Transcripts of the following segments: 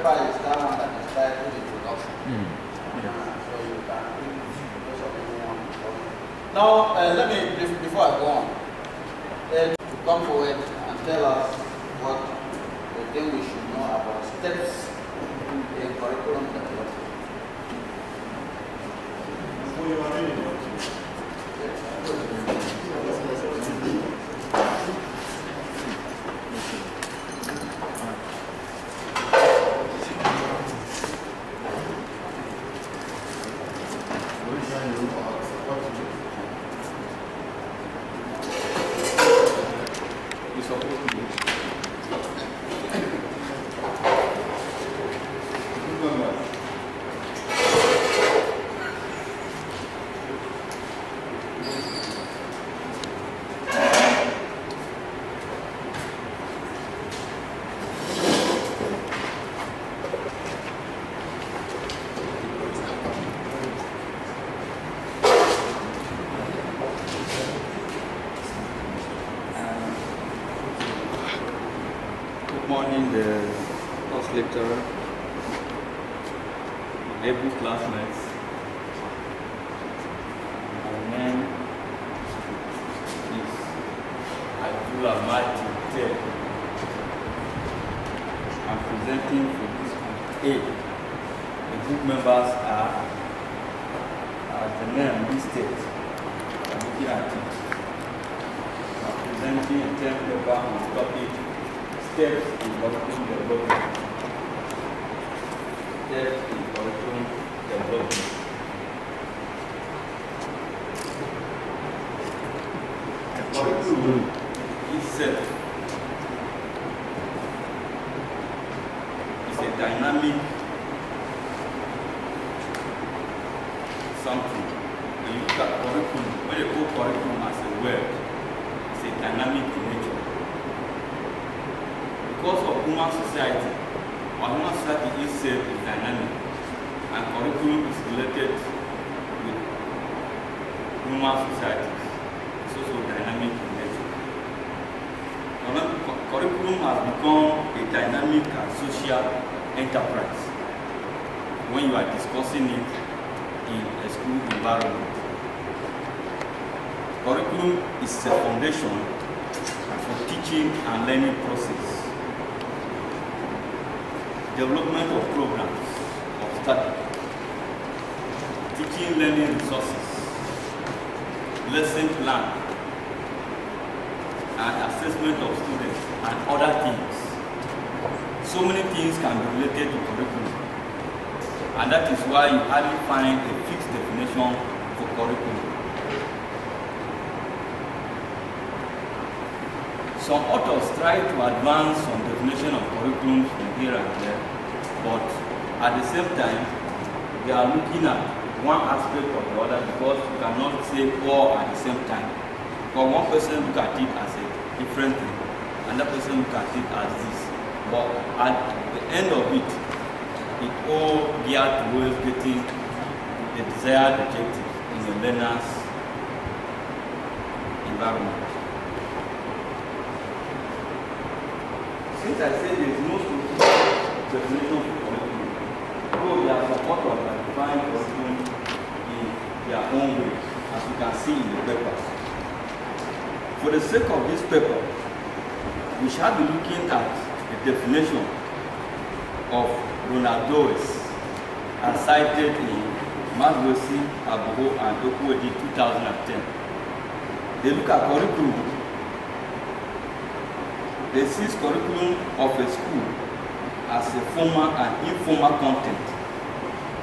paper is that one that is titled Introduction. Yeah. So you can read those of anyone. Now, let me, before I go on, to come forward and tell us what they think we should know about steps in curriculum development. Before you are reading it. Good morning, the house lecturer, able classmates. My name is Abdullah Mati. I'm presenting for this group A. The group members are the name listed. I'm looking at it. I'm presenting a term paper on the topic steps in curriculum development. Steps in curriculum development. The curriculum itself is a dynamic something. When you look at curriculum, when you call curriculum as a word, it's a dynamic in nature. Because of human society, our human society itself is dynamic, and curriculum is related with human societies. It's also dynamic in nature. Curriculum has become a dynamic and social enterprise when you are discussing it in a school environment. Curriculum is a foundation for teaching and learning process. Development of programs of study, teaching learning resources, lesson plan, and assessment of students, and other things. So many things can be related to curriculum, and that is why you hardly find a fixed definition for curriculum. Some authors try to advance some definition of curriculums from here and there, but at the same time, they are looking at one aspect or the other because you cannot say all at the same time. Because one person look at it as a different thing, another person look at it as this. But at the end of it, it all geared towards getting the desired objective in the learner's environment. Since I said there is no specific definition for curriculum, though there are some authors that define curriculum in their own way, as you can see in the papers. For the sake of this paper, we shall be looking at the definition of Ronaldo's as cited in Magbosi, Abuho, and Okwedi 2010. They look at curriculum. They see curriculum of a school as a formal and informal content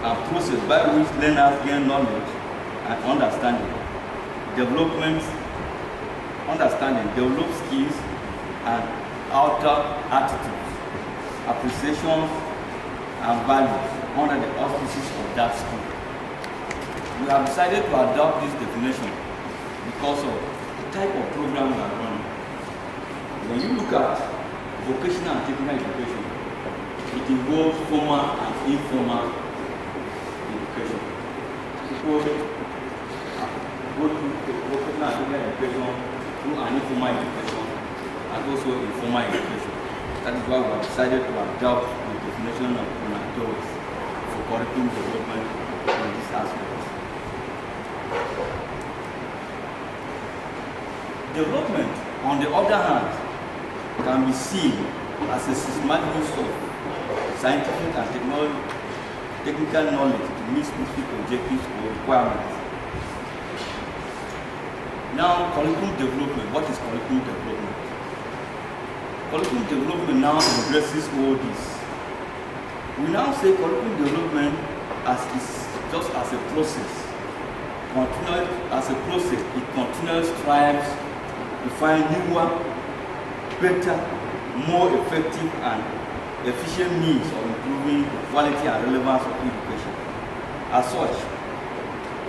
and process by which learners gain knowledge and understanding, develop skills and alter attitudes, appreciations and values under the auspices of that school. We have decided to adopt this definition because of the type of program we are running. When you look at vocational and technical education, it involves formal and informal education. People go through vocational and technical education through an informal education and also informal education. That is why we have decided to adopt the definition of conatos for curriculum development in this aspect. Development, on the other hand, can be seen as a systematic use of scientific and technical knowledge to meet specific objectives or requirements. Now, curriculum development. What is curriculum development? Curriculum development now addresses all this. We now say curriculum development is just as a process. It continually strives to find newer, better, more effective and efficient means of improving the quality and relevance of education. As such,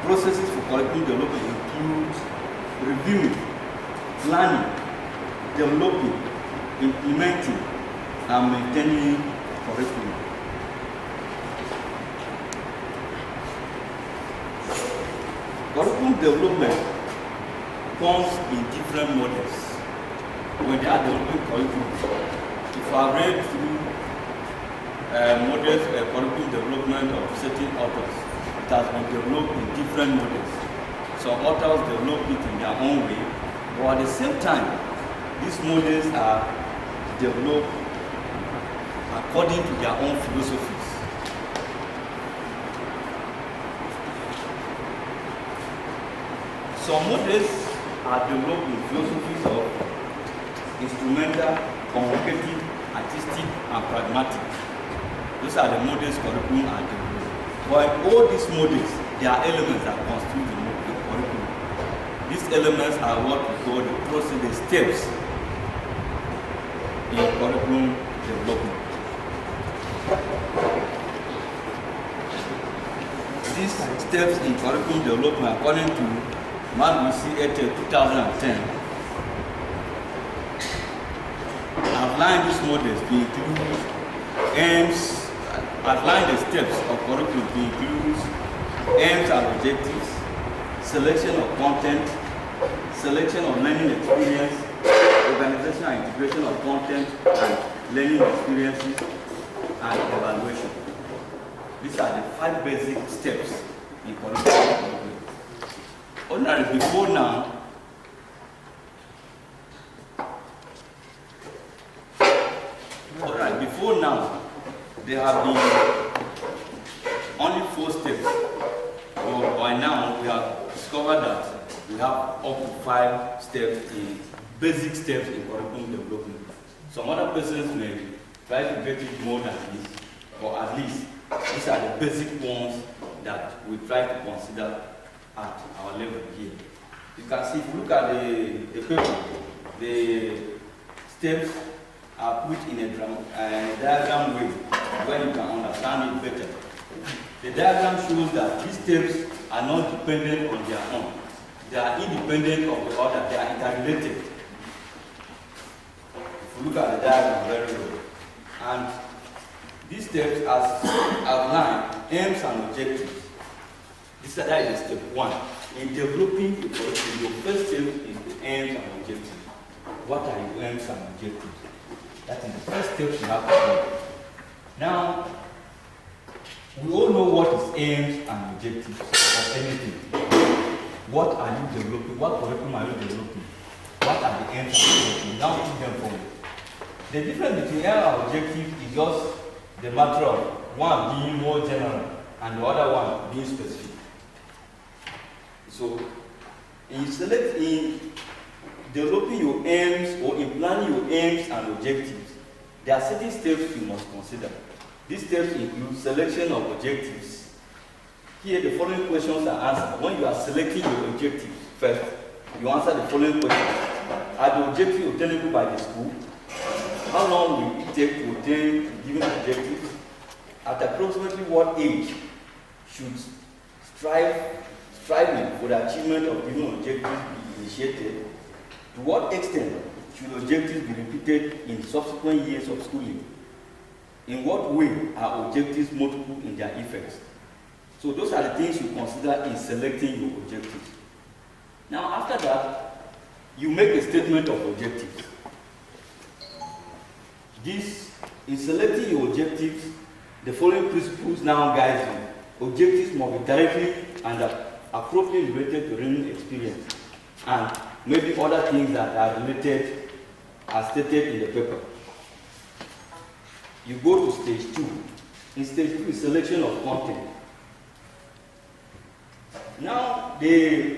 processes for curriculum development include reviewing, planning, developing, implementing, and maintaining curriculum. Curriculum development comes in different models when they are developing curriculum. If I read through models curriculum development of certain authors, it has been developed in different models. Some authors develop it in their own way, but at the same time, these models are developed according to their own philosophies. Some models are developed in philosophies of instrumental, communicative, artistic, and pragmatic. Those are the models curriculum are developed. But all these models, there are elements that constitute the curriculum. These elements are what we call the process, the steps in curriculum development. These steps in curriculum development, according to Manusi et 2010, outline these models to include aims, outline the steps of curriculum to include aims and objectives, selection of content, selection of learning experience, organization and integration of content and learning experiences, and evaluation. These are the 5 basic steps in curriculum development. Ordinarily, before now, there have been only 4 steps. But by now, we have discovered that we have up to 5 steps in basic steps in curriculum development. Some other persons may try to get it more than this, but at least these are the basic ones that we try to consider at our level here. You can see, if you look at the paper, the steps are put in a diagram way where you can understand it better. The diagram shows that these steps are not dependent on their own. They are independent of the other. They are interrelated. If you look at the diagram very well. And these steps as outlined aims and objectives. That is step 1. In developing the curriculum, your first step is the aims and objectives. What are your aims and objectives? That is the first step you have to do. Now, we all know what is aims and objectives of anything. What are you developing? What curriculum are you developing? What are the aims and objectives? Now put them forward. The difference between aim and objective is just the matter of one being more general and the other one being specific. So, in developing your aims or in planning your aims and objectives, there are certain steps you must consider. These steps include selection of objectives. Here, the following questions are answered. When you are selecting your objectives, first, you answer the following questions. Are the objectives obtainable by the school? How long will it take to obtain the given objectives? At approximately what age should striving for the achievement of given objectives be initiated? To what extent should objectives be repeated in subsequent years of schooling? In what way are objectives multiple in their effects? So those are the things you consider in selecting your objectives. Now after that, you make a statement of objectives. This, in selecting your objectives, the following principles now guide you. Objectives must be directly and appropriately related to learning experience, and maybe other things that are related as stated in the paper. You go to stage 2. In stage 2 is selection of content. Now, the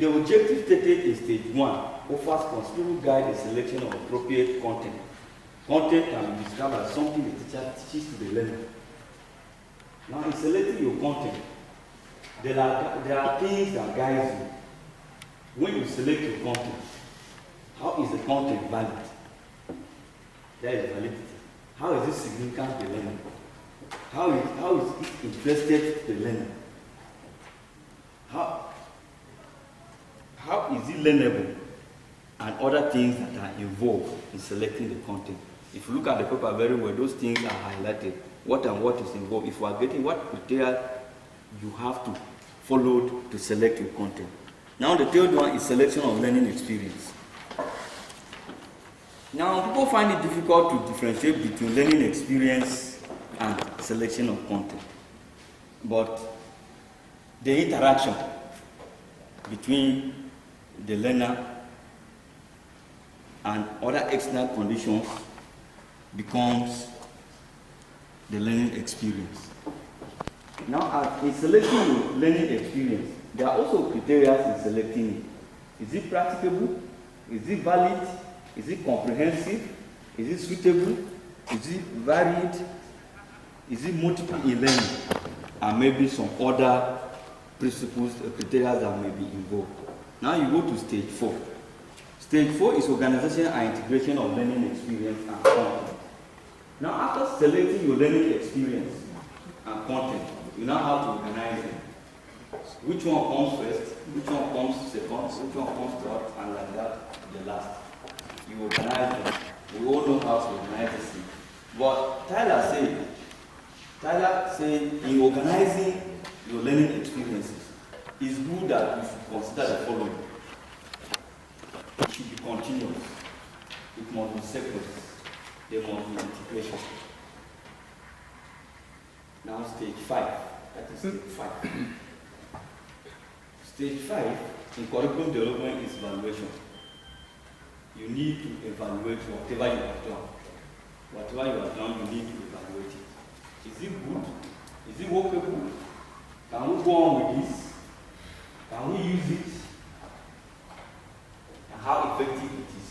objective stated in stage 1 offers considerable guide in selection of appropriate content. Content can be described as something the teacher teaches to the learner. Now, in selecting your content, there are things that guide you. When you select your content, how is the content valid? There is validity. How is it significant to the learner? How is it interested to the learner? How is it learnable? And other things that are involved in selecting the content. If you look at the paper very well, those things are highlighted. What and what is involved. If you are getting what criteria you have to follow to select your content. Now the third one is selection of learning experience. Now people find it difficult to differentiate between learning experience and selection of content. But the interaction between the learner and other external conditions becomes the learning experience. Now, in selecting your learning experience, there are also criteria in selecting it. Is it practicable? Is it valid? Is it comprehensive? Is it suitable? Is it varied? Is it multiple in learning? And maybe some other principles, criteria that may be involved. Now you go to stage 4. Stage 4 is organization and integration of learning experience and content. Now after selecting your learning experience and content, you now have to organize them. Which one comes first, which one comes second, which one comes third, and like that, the last. You organize them. We all know how to organize this thing. But Tyler said in organizing your learning experiences, it's good that you should consider the following. It should be continuous. It must be sequence. There must be integration. Now stage 5. That is stage 5. Stage 5 in curriculum development is evaluation. You need to evaluate whatever you have done. Whatever you have done, you need to evaluate it. Is it good? Is it workable? Can we go on with this? Can we use it? And how effective it is?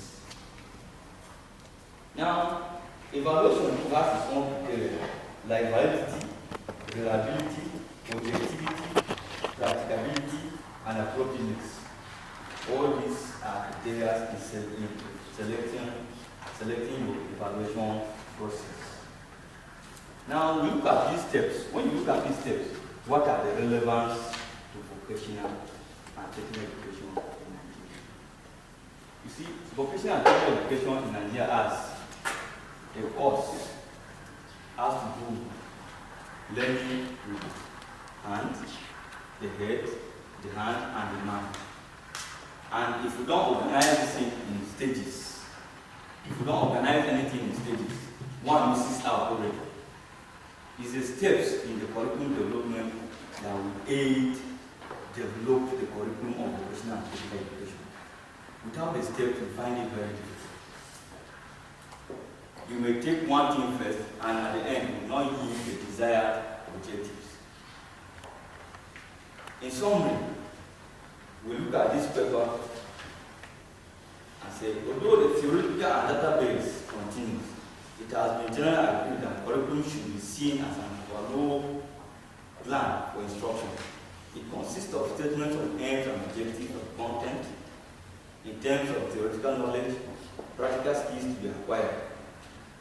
Now, evaluation has its own criteria, like validity, reliability, objectivity, practicability, and appropriateness. All these are criteria in selecting your evaluation process. Now, we look at these steps. When you look at these steps, what are the relevance to vocational and technical education in Nigeria? You see, vocational and technical education in Nigeria has a course has to do learning with the hand, the head, the hand, and the mind. And if you don't organize this in stages, if you don't organize anything in stages, one misses out already. It's the steps in the curriculum development that will aid develop the curriculum of vocational and technical education. Without the steps, you find it very difficult. You may take one thing first, and at the end, you will not yield the desired objectives. In summary, we look at this paper and say, although the theoretical and database continues, it has been generally agreed that curriculum should be seen as an overall plan for instruction. It consists of statements of aims and objectives of content in terms of theoretical knowledge, practical skills to be acquired,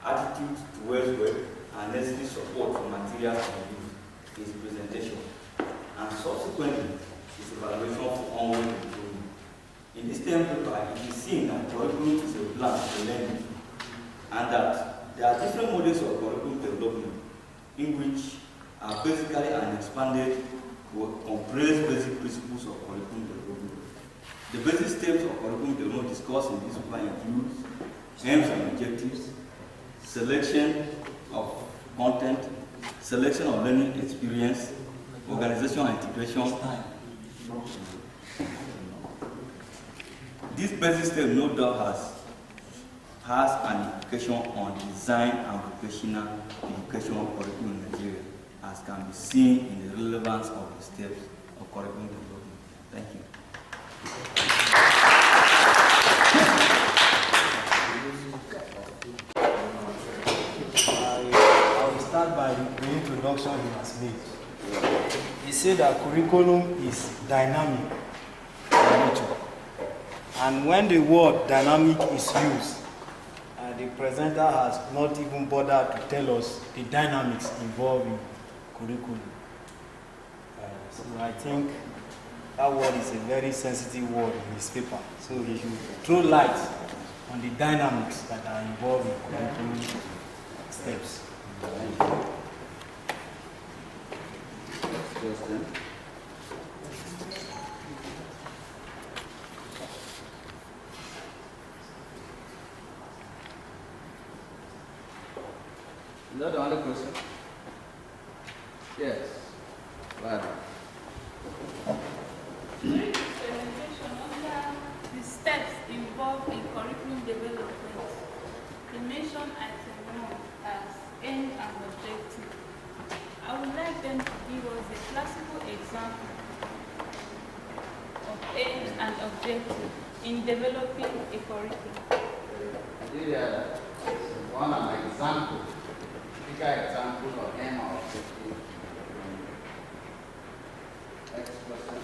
attitudes towards work, and necessary support for materials to be used, its presentation, and subsequently its evaluation for ongoing improvement. In this term paper, it is seen that curriculum is a plan for learning, and that there are different models of curriculum development in which are basically an expanded or compressed basic principles of curriculum development. The basic steps of curriculum development discussed in this paper include aims and objectives, selection of content, selection of learning experience, organization and integration. This basic step no doubt has an implication on design and vocational education curriculum in Nigeria, as can be seen in the relevance of the steps of curriculum development. Thank you. I will start by the introduction he has made. He said that curriculum is dynamic in nature. And when the word dynamic is used, the presenter has not even bothered to tell us the dynamics involved in curriculum. So I think that word is a very sensitive word in his paper. So he should throw light on the dynamics that are involved in curriculum steps. Question. Is that the only question? Yes. Right. During the presentation, under the steps involved in curriculum development, you mentioned item 1 as aim and objective. I would like them to give us a classical example of aims and objectives in developing a curriculum. Here, one an example. Example of aim or objective. Next question.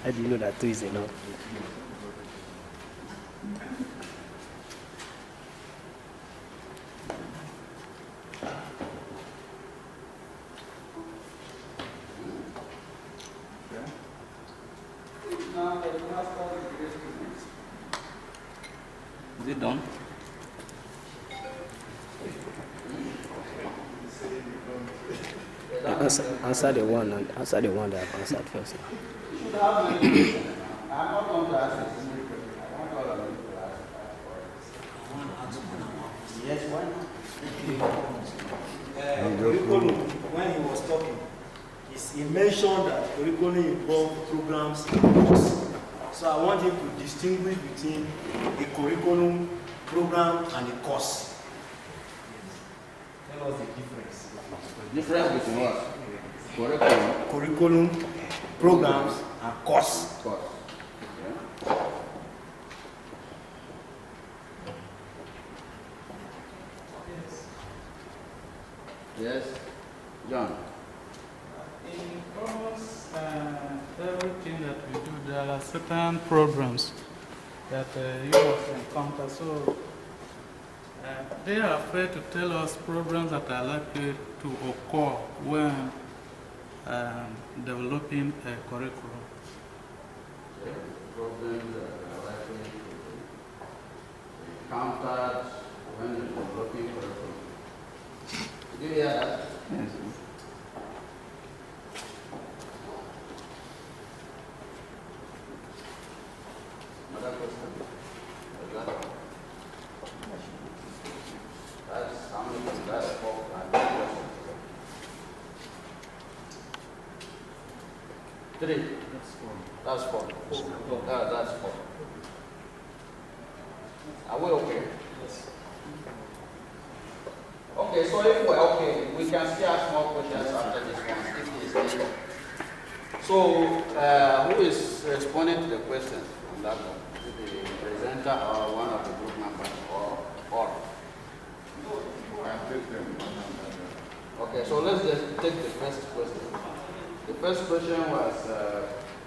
How do you know that 2 is enough? Now, the master degree students. Is it done? Answer the one that I've answered first. You should have many questions. I'm not going to ask a single question. I want all of you to ask questions. Yes, why not? Curriculum, when he was talking, he mentioned that curriculum involves programs and courses. So I want him to distinguish between a curriculum, program, and a course. Tell us the difference. Difference between what? Curriculum. Curriculum, programs, and course. Course. Yes, John. In almost everything that we do, there are certain programs that you must encounter. So they are afraid to tell us programs that are likely to occur when developing a curriculum. Problems that are likely to be encountered when developing curriculum. Did you hear that? Yes. Another question? That's how many questions? That's 4 questions. 3. That's 4. That's 4. Are we okay? Okay, so if we're okay, we can still ask more questions after this one, if it is needed. So, who is responding to the questions on that one? The presenter or one of the group members or all? Okay, so let's just take the first question. The first question was,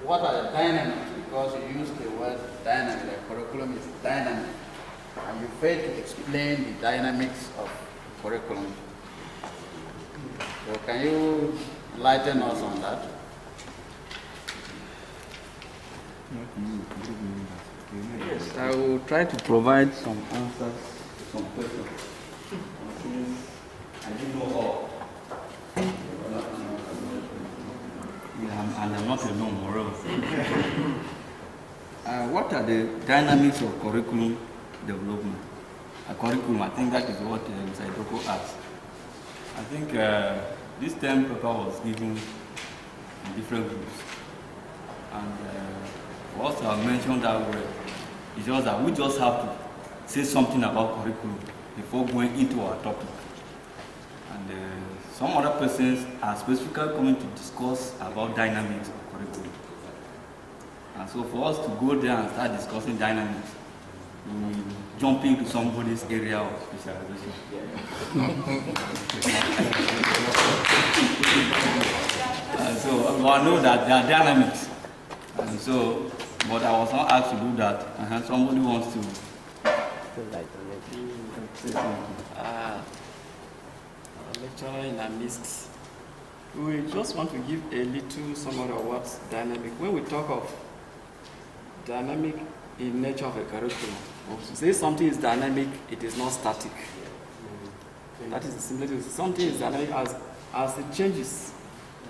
what are the dynamics? Because you used the word dynamic, the curriculum is dynamic. And you failed to explain the dynamics of curriculum. So can you enlighten us on that? Yes, I will try to provide some answers to some questions. Since I didn't know all. And I'm not alone, moreover. What are the dynamics of curriculum development? Curriculum, I think that is what Mr. Idoko asked. I think this term paper was given in different groups. And for us to have mentioned that word, it's just that we just have to say something about curriculum before going into our topic. And some other persons are specifically coming to discuss about dynamics of curriculum. And so for us to go there and start discussing dynamics, we jump into somebody's area of specialization. So I know that there are dynamics. And so, but I was not asked to do that. And somebody wants to say something. Lecturer in our midst. We just want to give a little summary of what's dynamic. When we talk of dynamic in nature of a curriculum, to say something is dynamic, it is not static. That is the similitude. Something is dynamic as it changes.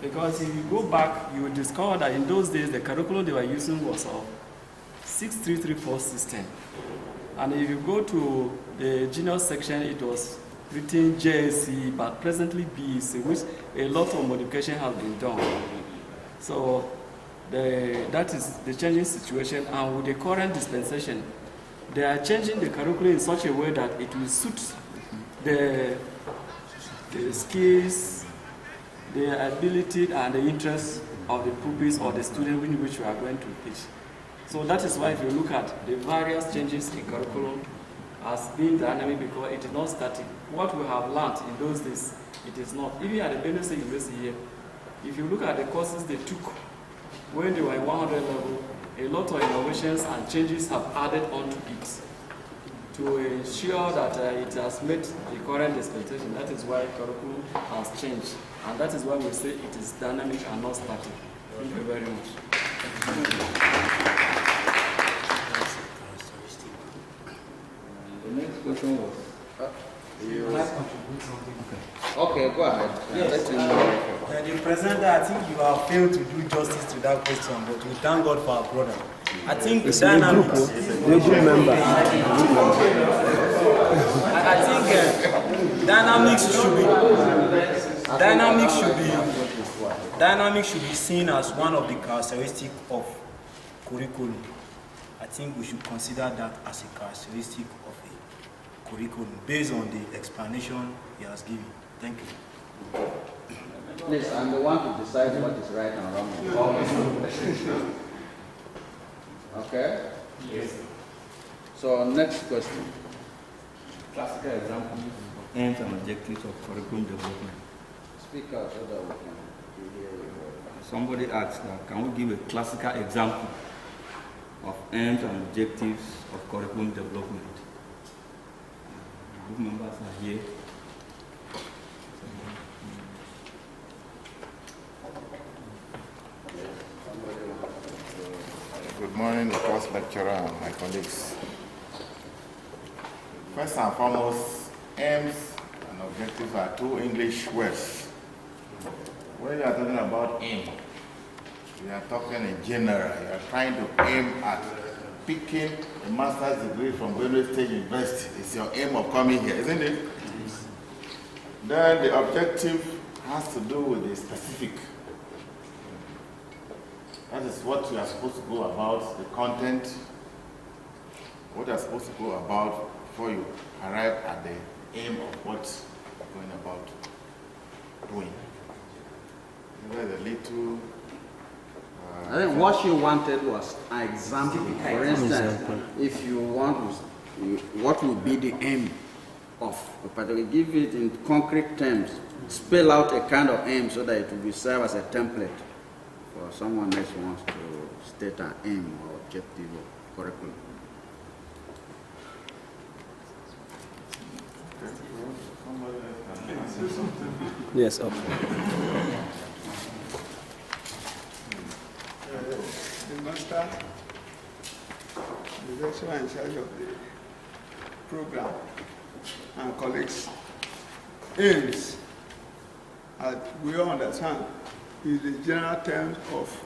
Because if you go back, you will discover that in those days, the curriculum they were using was a 6334 system. And if you go to the junior section, it was written JSC, but presently BEC, which a lot of modification has been done. So that is the changing situation, and with the current dispensation, they are changing the curriculum in such a way that it will suit the skills, the ability, and the interests of the pupils or the student in which we are going to teach. So that is why if you look at the various changes in curriculum as being dynamic, because it is not static. What we have learned in those days, it is not. Even at the Benue State University here, if you look at the courses they took when they were in 100 level, a lot of innovations and changes have added onto it to ensure that it has met the current dispensation. That is why curriculum has changed. And that is why we say it is dynamic and not static. Thank you very much. The next question was. Okay, go ahead. Yes, the presenter, I think you have failed to do justice to that question, but we thank God for our brother. I think the dynamics. Dynamics should be seen as one of the characteristics of curriculum. I think we should consider that as a characteristic of a curriculum based on the explanation he has given. Thank you. Please, I'm the one to decide what is right and wrong. Okay? Yes. So, next question. Classical example of aims and objectives of curriculum development. Speak out so that we can hear you. Somebody asked, can we give a classical example of aims and objectives of curriculum development? Group members are here. Good morning, the course lecturer and my colleagues. First and foremost, aims and objectives are two English words. When you are talking about aim, you are talking in general. You are trying to aim at picking a master's degree from Benue State University. It's your aim of coming here, isn't it? Yes. Then the objective has to do with the specific. That is what you are supposed to go about, the content, what you are supposed to go about before you arrive at the aim of what you're going about doing. There's a little... I think what you wanted was an example. For instance, if you want, what would be the aim of a particular, give it in concrete terms, spell out a kind of aim so that it will be served as a template for someone else who wants to state an aim or objective of curriculum. Yes, okay. The master, the lecturer in charge of the program, and colleagues, aims, as we all understand, is the general term of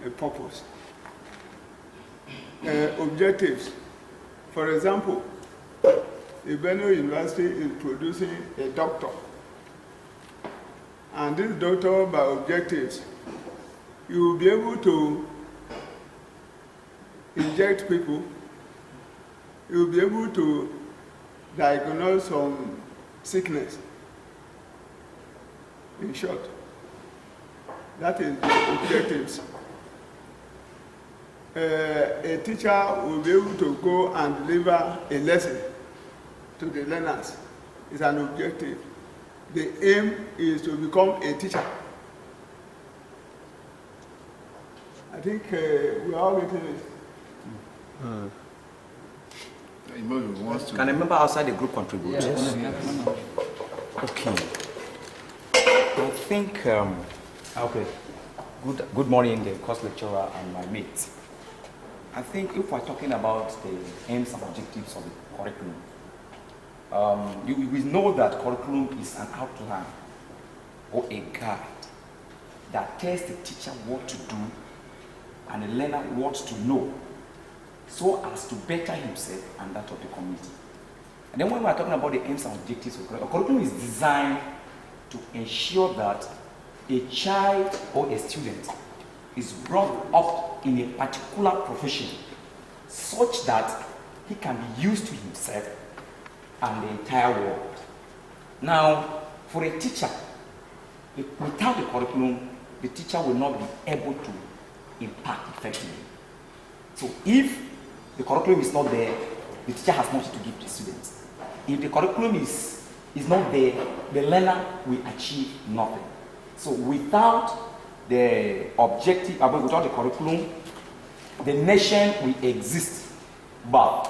a purpose. objectives. For example, if Benue University is producing a doctor, and this doctor by objectives, you will be able to inject people, you will be able to diagnose some sickness. In short, that is the objectives. A teacher will be able to go and deliver a lesson to the learners. It's an objective. The aim is to become a teacher. I think we are all getting it. Can a member outside the group contribute? Yes. Okay. I think, okay. Good morning, the course lecturer and my mates. I think if we're talking about the aims and objectives of the curriculum, we know that curriculum is an outline or a guide that tells the teacher what to do and the learner what to know, so as to better himself and that of the community. And then when we're talking about the aims and objectives of a curriculum is designed to ensure that a child or a student is brought up in a particular profession such that he can be used to himself and the entire world. Now, for a teacher, without the curriculum, the teacher will not be able to impact effectively. So if the curriculum is not there, the teacher has nothing to give the students. If the curriculum is not there, the learner will achieve nothing. So without the objective, without the curriculum, the nation will exist, but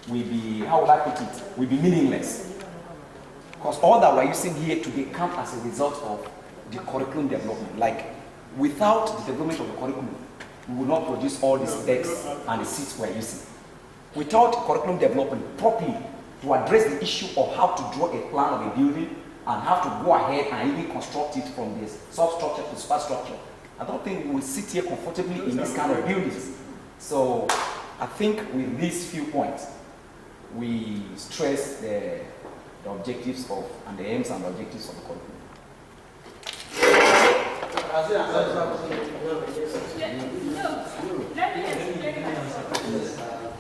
will be, how would I put it, will be meaningless. Because all that we're using here today comes as a result of the curriculum development. Like, without the development of the curriculum, we will not produce all these decks and the seats we're using. Without curriculum development properly to address the issue of how to draw a plan of a building and how to go ahead and even construct it from the substructure to superstructure, I don't think we will sit here comfortably in this kind of buildings. So I think with these few points, we stress the objectives of and the aims and objectives of the curriculum. Let me explain myself.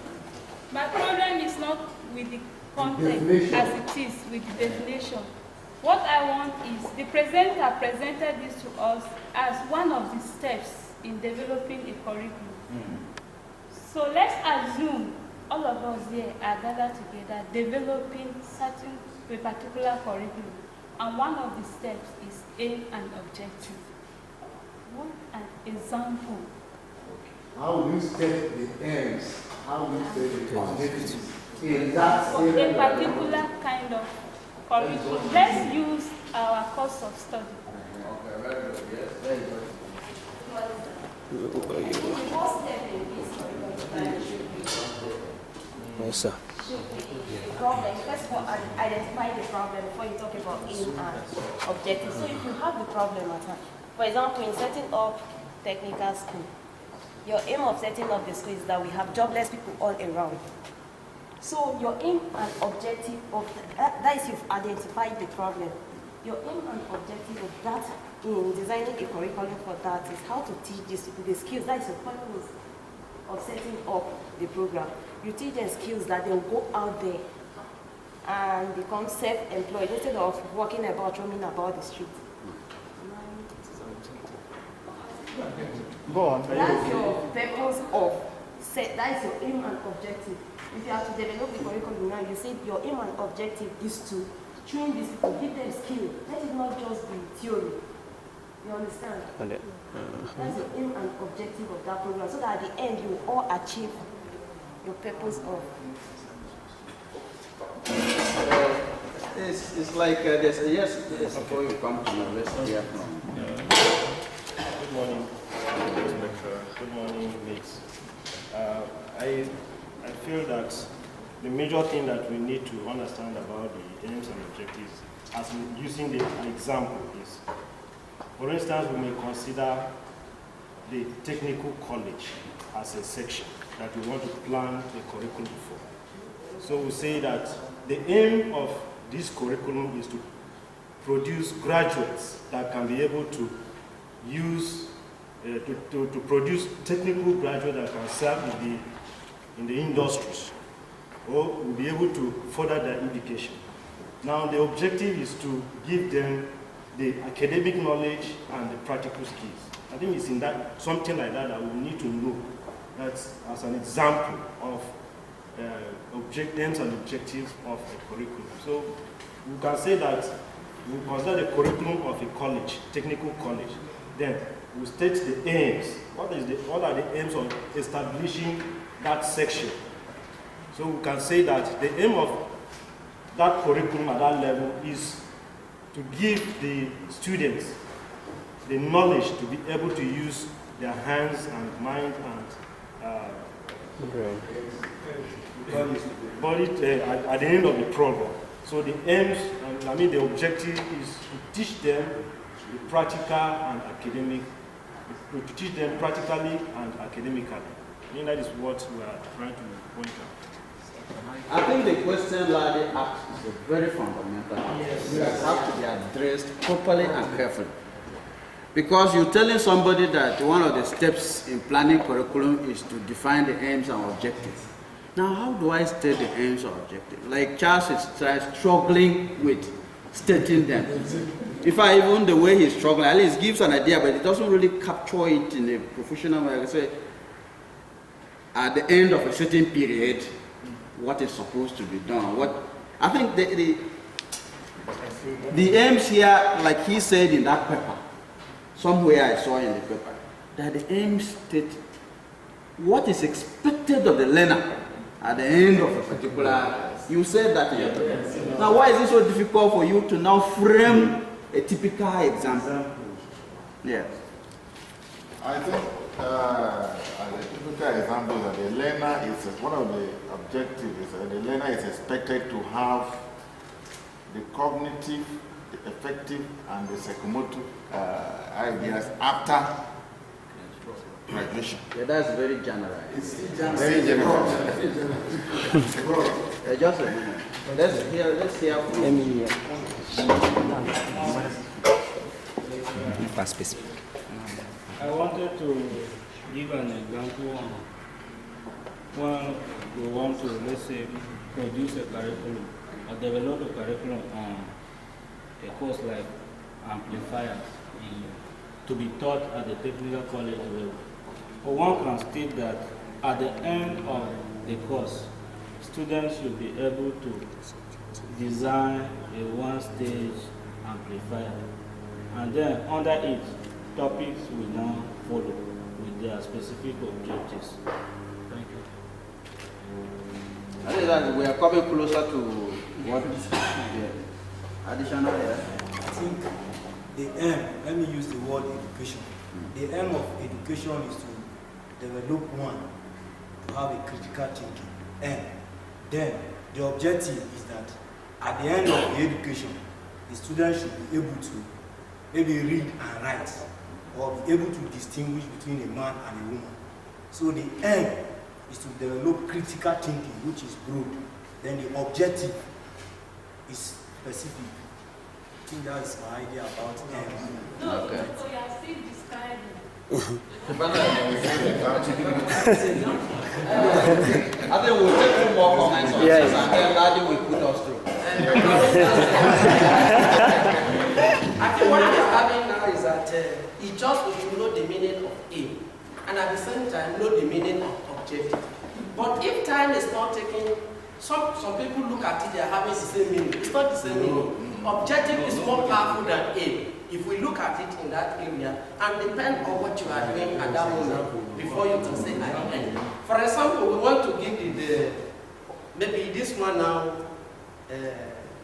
My problem is not with the content as it is with the definition. What I want is the presenter presented this to us as one of the steps in developing a curriculum. So let's assume all of us here are gathered together developing a particular curriculum, and one of the steps is aim and objective. What an example. How do you set the aims? How do you set the objectives? In that A particular kind of curriculum. Let's use our course of study. Okay, very good. Yes, very good. No, sir. Problem. First of all, identify the problem before you talk about aim and objective. So if you have the problem at hand, for example, in setting up technical school, your aim of setting up the school is that we have jobless people all around. So your aim and objective of that is you've identified the problem. Your aim and objective of that in designing a curriculum for that is how to teach the skills. That is the purpose of setting up the program. You teach them skills that they'll go out there and become self-employed instead of walking about, roaming about the street. Go on. That's your purpose of set. That is your aim and objective. If you have to develop the curriculum now, you say your aim and objective is to train these people, give them skill. Let it not just be theory. You understand? That's your aim and objective of that program, so that at the end you all achieve your purpose of. It's like there's a yes before you come to university. Good morning, lecturer. Good morning, mates. I feel that the major thing that we need to understand about the aims and objectives, as in using an example, is, for instance, we may consider the technical college as a section. that we want to plan a curriculum for. So we say that the aim of this curriculum is to produce graduates that can be able to use, to produce technical graduates that can serve in the industries, or will be able to further their education. Now the objective is to give them the academic knowledge and the practical skills. I think it's in that, something like that that we need to know. That's as an example of aims and objectives of a curriculum. So we can say that we consider the curriculum of a college, technical college. Then we state the aims. What are the aims of establishing that section? So we can say that the aim of that curriculum at that level is to give the students the knowledge to be able to use their hands and mind and body at the end of the program. So the aims, the objective is to teach them the practical and academic, to teach them practically and academically. I think that is what we are trying to point out. I think the question Ladi asked is a very fundamental. Yes. It has to be addressed properly and carefully. Because you're telling somebody that one of the steps in planning curriculum is to define the aims and objectives. Now, how do I state the aims or objectives? Like Charles is struggling with stating them. If I even the way he's struggling, at least gives an idea, but it doesn't really capture it in a professional way. Like I say, at the end of a certain period, what is supposed to be done? What I think the aims here, like he said in that paper, somewhere I saw in the paper, that the aims state what is expected of the learner at the end of a particular. You said that in your paper. Now, why is it so difficult for you to now frame a typical example? Yes. I think as a typical example that the learner is, one of the objectives is that the learner is expected to have the cognitive, the affective, and the psychomotor ideas after graduation. Yeah, that's very general. It's very general. Just a minute. Let's hear from I wanted to give an example on when we want to, let's say, produce a curriculum or develop a curriculum on a course like amplifiers to be taught at the technical college level. But one can state that at the end of the course, students should be able to design a one-stage amplifier, and then under it, topics will now follow with their specific objectives. Thank you. I think that we are coming closer to what is additional here. I think the aim, let me use the word education. The aim of education is to develop one, to have a critical thinking. And then the objective is that at the end of the education, the student should be able to maybe read and write, or be able to distinguish between a man and a woman. So the aim is to develop critical thinking, which is broad. Then the objective is specific. I think that's my idea about aim. No, okay. So you are still describing. I think we'll take 2 more comments on this, and then Ladi will put us through. I think what we are having now is that it just we should know the meaning of aim, and at the same time know the meaning of objective. But if time is not taken, some people look at it, they are having the same meaning. It's not the same meaning. Objective is more powerful than aim. If we look at it in that area, and depend on what you are doing at that moment before you can say at the end. For example, we want to give the maybe this one now,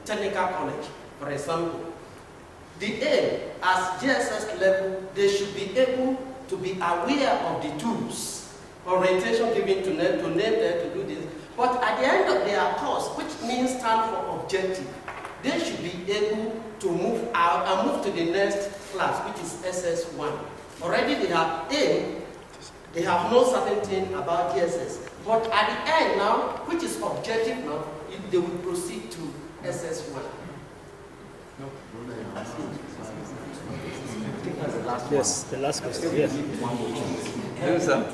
technical college, for example. The aim, as GSS level, they should be able to be aware of the tools, orientation given to them, to do this. But at the end of their course, which means stand for objective, they should be able to move out and move to the next class, which is SS1. Already they have aim, They have no certain thing about DSS. But at the end now, which is objective now, they will proceed to SS1. Yes, the last question. Yes. Yes, sir.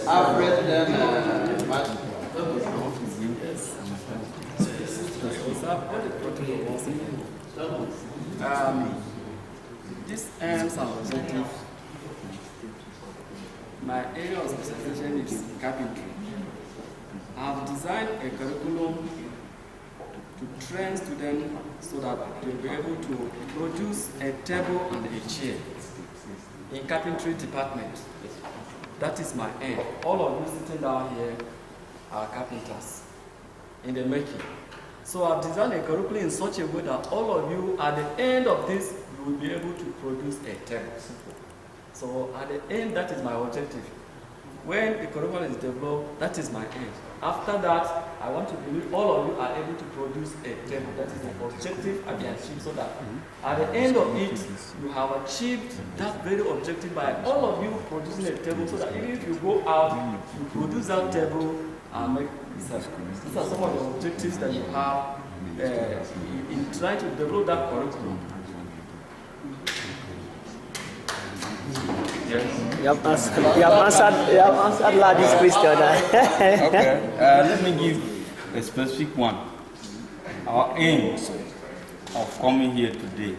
Average then This aims and objective. My area of specialization is carpentry. I have designed a curriculum to train students so that they'll be able to produce a table and a chair in carpentry department. That is my aim. All of you sitting down here are carpenters in the making. So I've designed a curriculum in such a way that all of you, at the end of this, you will be able to produce a table. So at the end, that is my objective. When the curriculum is developed, that is my aim. After that, I want to believe all of you are able to produce a table. That is the objective I be achieved, so that at the end of it, you have achieved that very objective by all of you producing a table, so that even if you go out, you produce that table and make research. These are some of the objectives that you have in trying to develop that curriculum. Yes. You have answered Ladi's question. Okay, let me give a specific one. Our aim of coming here today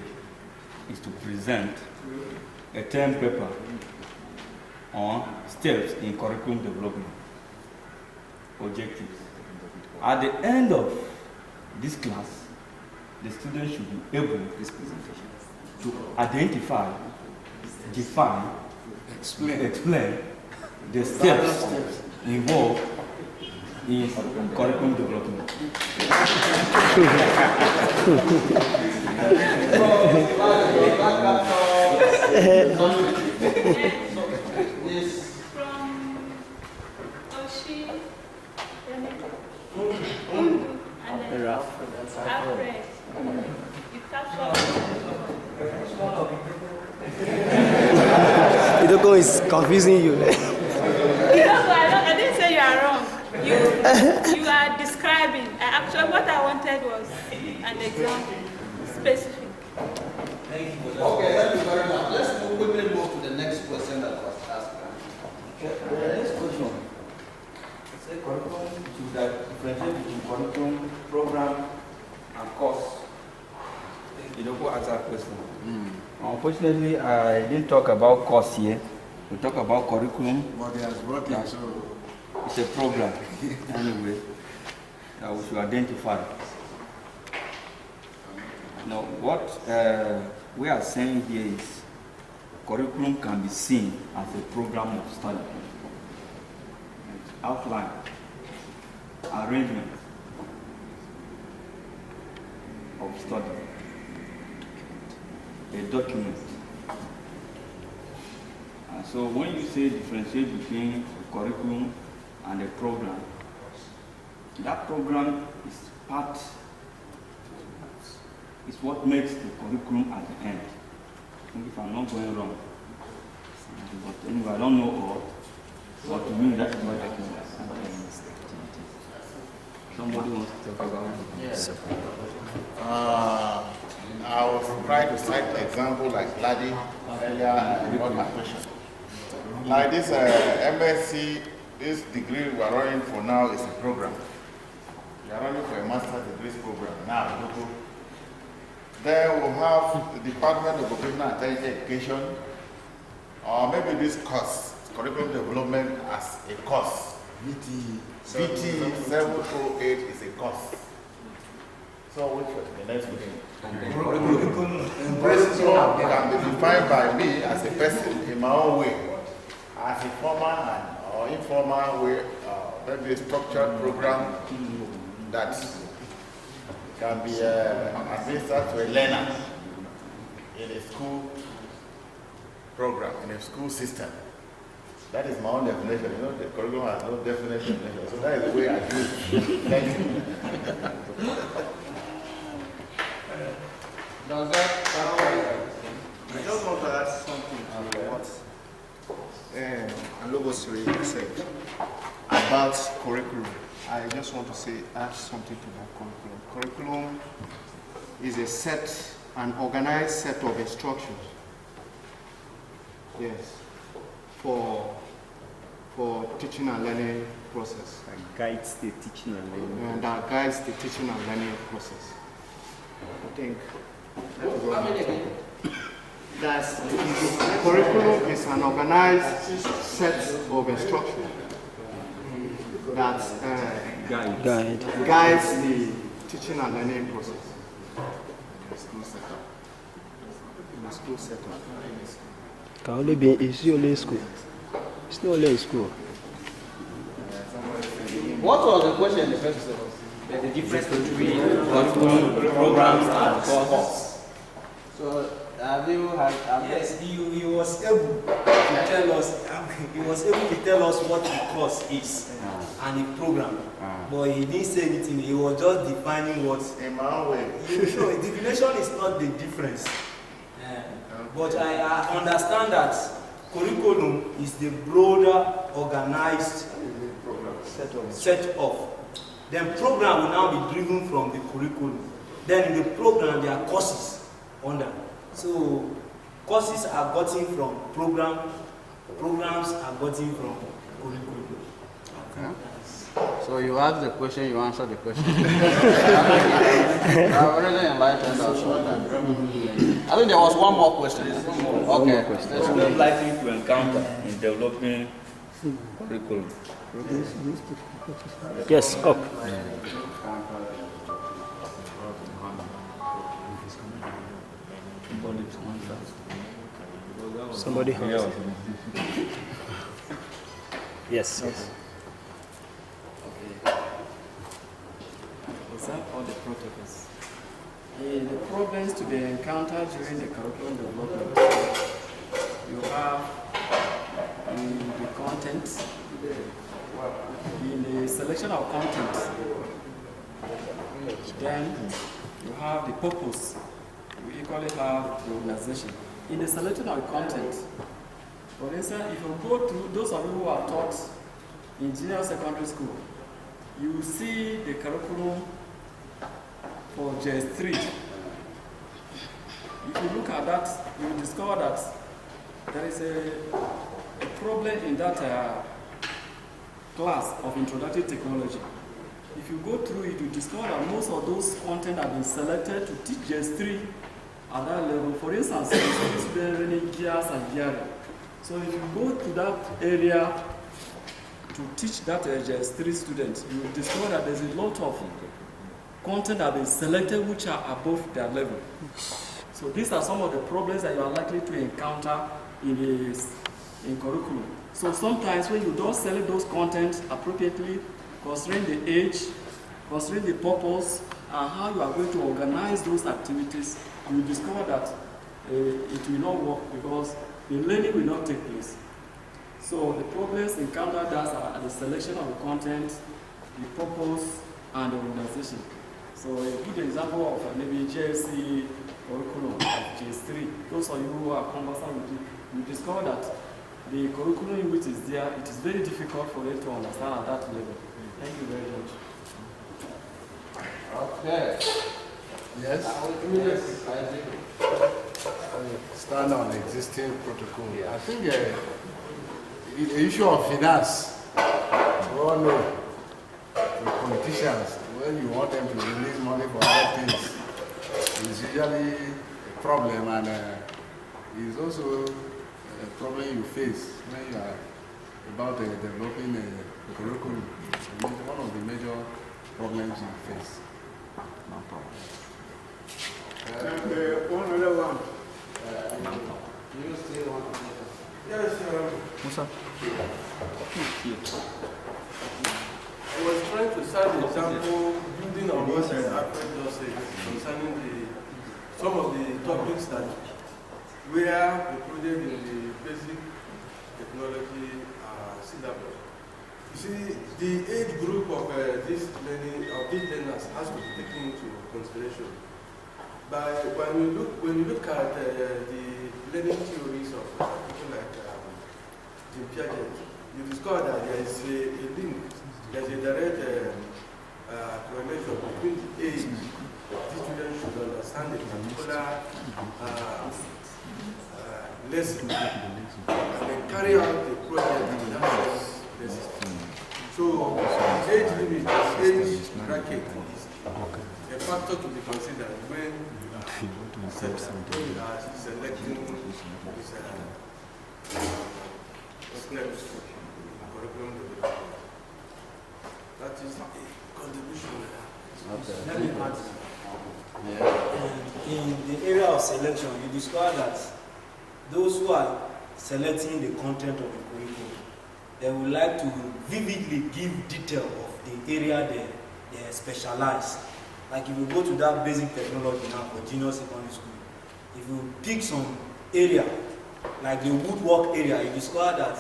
is to present a term paper on steps in curriculum development, objectives. At the end of this class, the students should be able to identify, define, explain the steps involved in curriculum development. From Oshi, and then Alfred, you captured. Idoko is confusing you. I didn't say you are wrong. You are describing. Actually, what I wanted was an example, specific. Okay, thank you very much. Let's quickly move to the next question that was asked. Okay, the next question. Say curriculum to differentiate between curriculum, program, and course. You don't go ask that question. Unfortunately, I didn't talk about course here. We talk about curriculum. But he has brought it, so it's a program anyway that we should identify. Now, what we are saying here is curriculum can be seen as a program of study, outline, arrangement of study, a document. And so when you say differentiate between a curriculum and a program, that program is part, is what makes the curriculum at the end. If I'm not going wrong. But anyway, I don't know all. But to me, that's what I can. Somebody wants to talk about it? yes. I was trying to cite an example like Ladi earlier about my question. Like this MSc, this degree we are running for now is a program. We are running for a master's degree program now. Then we'll have the Department of Vocational and Technical Education, or maybe this course, curriculum development as a course. VT 708 is a course. So which was the next meeting? Curriculum can be defined by me as a person in my own way, as a formal or informal way, maybe a structured program that can be administered to a learner in a school program, in a school system. That is my own definition. You know, the curriculum has no definite definition. So that is the way I do it. Thank you. Does that I just Obosiri said about curriculum, I just want to add something to that curriculum. Curriculum is an organized set of instructions. Yes, for teaching and learning process. That guides the teaching and learning. And that guides the teaching and learning process. I think that's curriculum is an organized set of instructions that guides the teaching and learning process. In the school setup. Can only be it's only in school. It's not only in school. What was the question in the first place? The difference between curriculum, programs, and courses. So, have you had? Yes, he was able to tell us. He was able to tell us what the course is and the program. But he didn't say anything. He was just defining what. In my own way. Definition is not the difference. But I understand that curriculum is the broader organized set of. Then program will now be driven from the curriculum. Then in the program there are courses under. So courses are gotten from programs are gotten from curriculum. Okay. So you asked the question, you answered the question. I already enlightened us. I think there was one more question. Okay. What are you likely to encounter in developing curriculum? Yes, up. Somebody has. Yes. Okay. Is that all the protocols? The problems to be encountered during the curriculum development, you have the content, in the selection of content, then you have the purpose, you equally have the organization. In the selection of content, for instance, if you go through those of you who are taught in junior secondary school, you see the curriculum for JS3. If you look at that, you will discover that there is a problem in that class of introductory technology. If you go through it, you discover that most of those content have been selected to teach JS3 at that level. For instance, students learning gears and gearing. So if you go to that area to teach that JS3 students, you will discover that there's a lot of content that have been selected which are above their level. So these are some of the problems that you are likely to encounter in curriculum. So sometimes when you don't select those contents appropriately, considering the age, considering the purpose, and how you are going to organize those activities, you will discover that it will not work because the learning will not take place. So the problems encountered are the selection of the content, the purpose, and the organization. So a good example of maybe JSC curriculum, JS3, those of you who are conversant with it, you discover that the curriculum in which is there, it is very difficult for them to understand at that level. Thank you very much. Okay. Yes? Stand on the existing protocol. I think the issue of finance, we all know the politicians, when you want them to release money for other things, it's usually a problem, and it's also a problem you face when you are about developing a curriculum. It's one of the major problems you face. No problem. One other one. You still want to say Yes, Musa. I was trying to cite the example, building on what Alfred just said concerning some of the topics that were included in the basic technology syllabus. You see, the age group of these learners has to be taken into consideration. When you look at the learning theories of people like Jim Piaget, you discover that there is a link, there is a direct correlation between the age these children should understand a particular lesson and then carry out the project in that lesson. So the age limit, the age bracket is a factor to be considered when selecting this steps curriculum development. That is a contribution. Let me add. In the area of selection, you discover that those who are selecting the content of the curriculum, they would like to vividly give detail of the area they specialize. Like if you go to that basic technology now for junior secondary school, if you pick some area, like the woodwork area, you discover that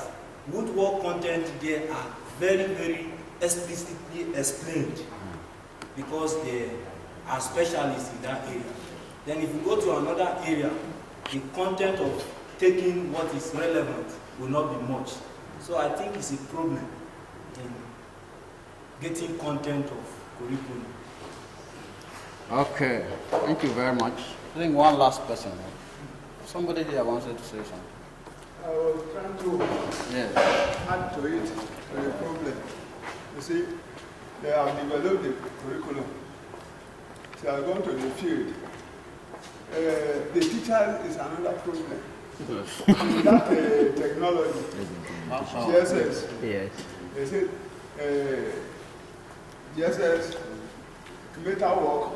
woodwork content there are very, very explicitly explained because they are specialists in that area. Then if you go to another area, the content of taking what is relevant will not be much. So I think it's a problem in getting content of curriculum. Okay, thank you very much. I think one last person. Somebody here wanted to say something. I was trying to add to it, to the problem. You see, they have developed the curriculum. They are going to the field. The teacher is another problem. That technology, GSS. Yes. They said GSS, metalwork,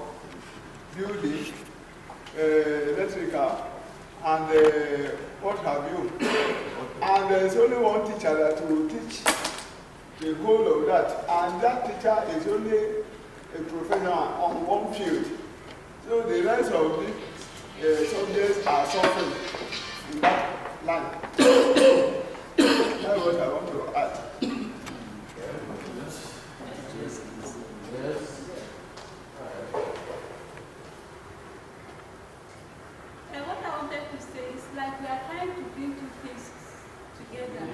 building, electrical, and what have you. And there's only one teacher that will teach the whole of that. And that teacher is only a professional on one field. So the rest of the subjects are suffering in that line. That's what I want to add. What I wanted to say is like we are trying to bring two things together.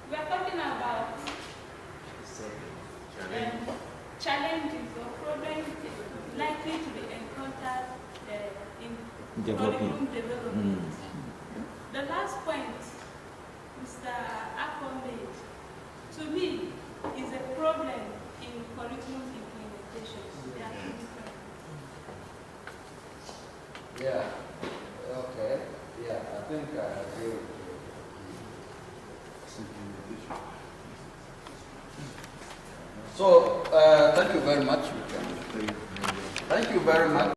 We are talking about challenges or problems likely to be encountered in curriculum development. The last point Mr. Akon made, to me, is a problem in curriculum implementation. They are two different. Yeah, okay. Yeah, I think I agree with you. So, thank you very much. Thank you very much.